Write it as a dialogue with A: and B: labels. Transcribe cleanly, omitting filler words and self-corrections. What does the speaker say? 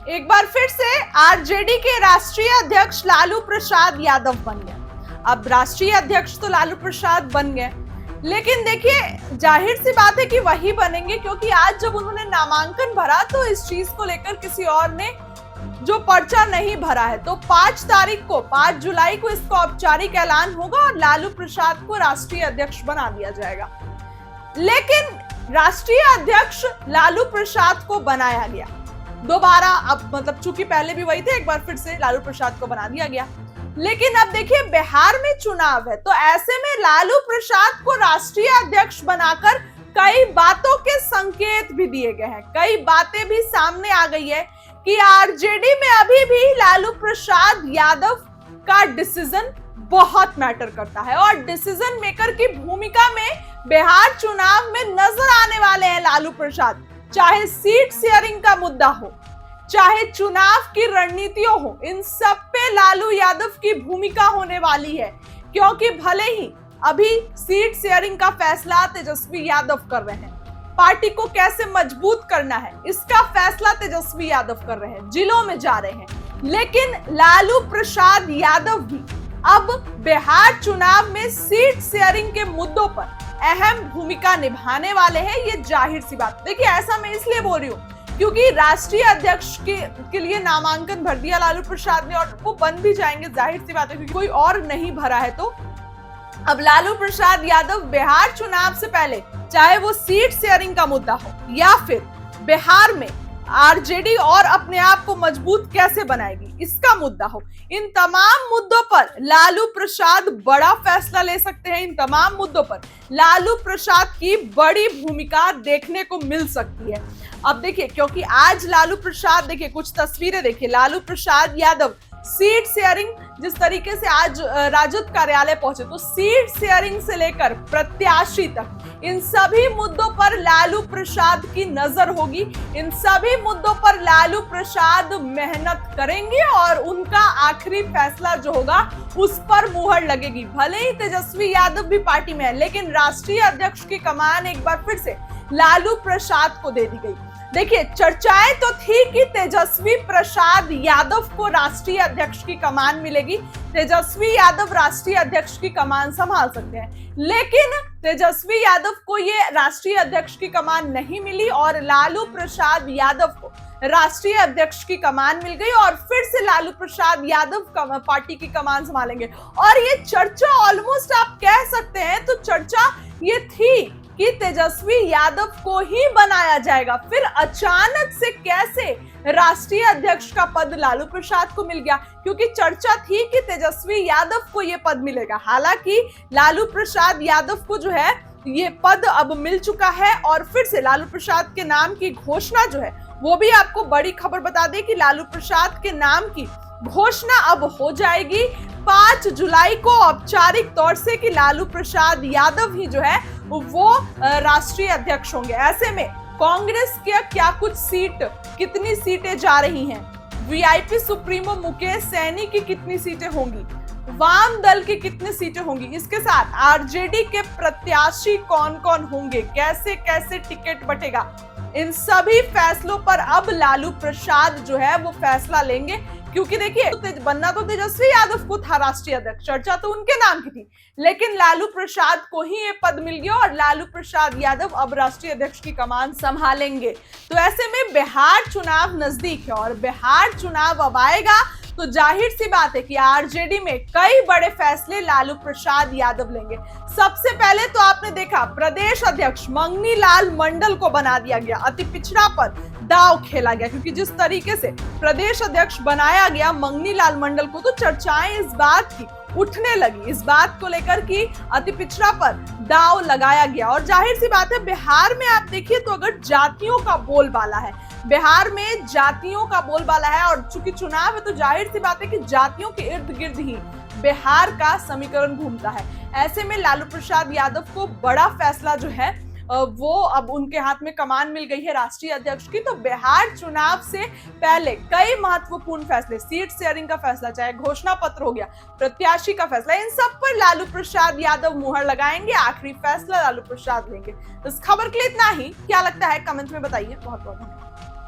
A: एक बार फिर से आरजेडी के राष्ट्रीय अध्यक्ष लालू प्रसाद यादव बन गए। अब राष्ट्रीय अध्यक्ष तो लालू प्रसाद बन गए, लेकिन देखिए जाहिर सी बात है कि वही बनेंगे, क्योंकि आज जब उन्होंने नामांकन भरा तो इस चीज को लेकर किसी और ने जो पर्चा नहीं भरा है, तो 5 जुलाई को इसका औपचारिक ऐलान होगा और लालू प्रसाद को राष्ट्रीय अध्यक्ष बना दिया जाएगा। लेकिन राष्ट्रीय अध्यक्ष लालू प्रसाद को बनाया गया दोबारा, अब मतलब चूंकि पहले भी वही थे, एक बार फिर से लालू प्रसाद को बना दिया गया। लेकिन अब देखिए बिहार में चुनाव है, तो ऐसे में लालू प्रसाद को राष्ट्रीय अध्यक्ष बनाकर कई बातों के संकेत भी दिए गए हैं। कई बातें भी सामने आ गई है कि आरजेडी में अभी भी लालू प्रसाद यादव का डिसीजन बहुत मैटर करता है और डिसीजन मेकर की भूमिका में बिहार चुनाव में नजर आने वाले हैं लालू प्रसाद। चाहे सीट शेयरिंग का मुद्दा हो, चाहे चुनाव की रणनीतियों हो, इन सब पे लालू यादव की भूमिका होने वाली है, क्योंकि भले ही अभी सीट शेयरिंग का फैसला तेजस्वी यादव कर रहे हैं, पार्टी को कैसे मजबूत करना है इसका फैसला तेजस्वी यादव कर रहे हैं, जिलों में जा रहे हैं, लेकिन लालू प्रसाद यादव भी अब बिहार चुनाव में सीट शेयरिंग के मुद्दों पर अहम भूमिका निभाने वाले हैं। ये जाहिर सी बात। देखिए ऐसा मैं इसलिए बोल रही हूँ क्योंकि राष्ट्रीय अध्यक्ष के लिए नामांकन भर दिया लालू प्रसाद ने और वो बन भी जाएंगे, जाहिर सी बात है, क्योंकि कोई और नहीं भरा है। तो अब लालू प्रसाद यादव बिहार चुनाव से पहले, चाहे वो सीट शेयरिंग का मुद्दा हो या फिर बिहार में आरजेडी और अपने आप को मजबूत कैसे बनाएगी इसका मुद्दा हो, इन तमाम मुद्दों पर लालू प्रसाद बड़ा फैसला ले सकते हैं। इन तमाम मुद्दों पर लालू प्रसाद की बड़ी भूमिका देखने को मिल सकती है। अब देखिए, क्योंकि आज लालू प्रसाद, देखिए कुछ तस्वीरें देखिए, लालू प्रसाद यादव सीट शेयरिंग, जिस तरीके से आज राजद कार्यालय पहुंचे, तो सीट शेयरिंग से लेकर प्रत्याशी तक इन सभी मुद्दों पर लालू प्रसाद की नजर होगी। इन सभी मुद्दों पर लालू प्रसाद मेहनत करेंगे और उनका आखिरी फैसला जो होगा उस पर मुहर लगेगी। भले ही तेजस्वी यादव भी पार्टी में है, लेकिन राष्ट्रीय अध्यक्ष की कमान एक बार फिर से लालू प्रसाद को दे दी गई। देखिए चर्चाएं तो थी कि तेजस्वी प्रसाद यादव को राष्ट्रीय अध्यक्ष की कमान मिलेगी, तेजस्वी यादव राष्ट्रीय अध्यक्ष की कमान संभाल सकते हैं, लेकिन तेजस्वी यादव को ये राष्ट्रीय अध्यक्ष की कमान नहीं मिली और लालू प्रसाद यादव को राष्ट्रीय अध्यक्ष की कमान मिल गई और फिर से लालू प्रसाद यादव पार्टी की कमान संभालेंगे। और ये चर्चा ऑलमोस्ट आप कह सकते हैं, तो चर्चा ये थी कि तेजस्वी यादव को ही बनाया जाएगा। फिर अचानक से कैसे राष्ट्रीय अध्यक्ष का पद लालू प्रसाद को मिल गया, क्योंकि चर्चा थी कि तेजस्वी यादव को यह पद मिलेगा। हालांकि लालू प्रसाद यादव को जो है ये पद अब मिल चुका है और फिर से लालू प्रसाद के नाम की घोषणा जो है, वो भी आपको बड़ी खबर बता दें कि लालू प्रसाद के नाम की घोषणा अब हो जाएगी 5 जुलाई को औपचारिक तौर से, कि लालू प्रसाद यादव ही जो है वो राष्ट्रीय अध्यक्ष होंगे। ऐसे में कांग्रेस के क्या कुछ सीट, कितनी सीटें जा रही हैं, वीआईपी सुप्रीमो मुकेश सैनी की कितनी सीटें होंगी, वाम दल की कितनी सीटें होंगी, इसके साथ आरजेडी के प्रत्याशी कौन कौन होंगे, कैसे कैसे टिकट बटेगा, इन सभी फैसलों पर अब लालू प्रसाद जो है वो फैसला लेंगे। क्योंकि देखिए बनना तो तेजस्वी यादव को था राष्ट्रीय अध्यक्ष, चर्चा तो उनके नाम की थी, लेकिन लालू प्रसाद को ही ये पद मिल गया और लालू प्रसाद यादव अब राष्ट्रीय अध्यक्ष की कमान संभालेंगे। तो ऐसे में बिहार चुनाव नजदीक है और बिहार चुनाव अब आएगा तो जाहिर सी बात है कि आरजेडी में कई बड़े फैसले लालू प्रसाद यादव लेंगे। सबसे पहले तो आपने देखा प्रदेश अध्यक्ष मंगनी लाल मंडल को बना दिया गया, अति पिछड़ा पर दांव खेला गया, क्योंकि जिस तरीके से प्रदेश अध्यक्ष बनाया गया मंगनी लाल मंडल को, तो चर्चाएं इस बात की उठने लगी, इस बात को लेकर कि अति पिछड़ा पर दांव लगाया गया। और जाहिर सी बात है बिहार में आप देखिए तो अगर जातियों का बोलबाला है, बिहार में जातियों का बोलबाला है और चूंकि चुनाव है तो जाहिर सी बात है कि जातियों के इर्द गिर्द ही बिहार का समीकरण घूमता है। ऐसे में लालू प्रसाद यादव को बड़ा फैसला जो है वो अब उनके हाथ में कमान मिल गई है राष्ट्रीय अध्यक्ष की। तो बिहार चुनाव से पहले कई महत्वपूर्ण फैसले, सीट शेयरिंग का फैसला, चाहे घोषणा पत्र हो गया, प्रत्याशी का फैसला, इन सब पर लालू प्रसाद यादव मुहर लगाएंगे, आखिरी फैसला लालू प्रसाद लेंगे। इस खबर के लिए इतना ही। क्या लगता है कमेंट में बताइए। बहुत बहुत धन्यवाद।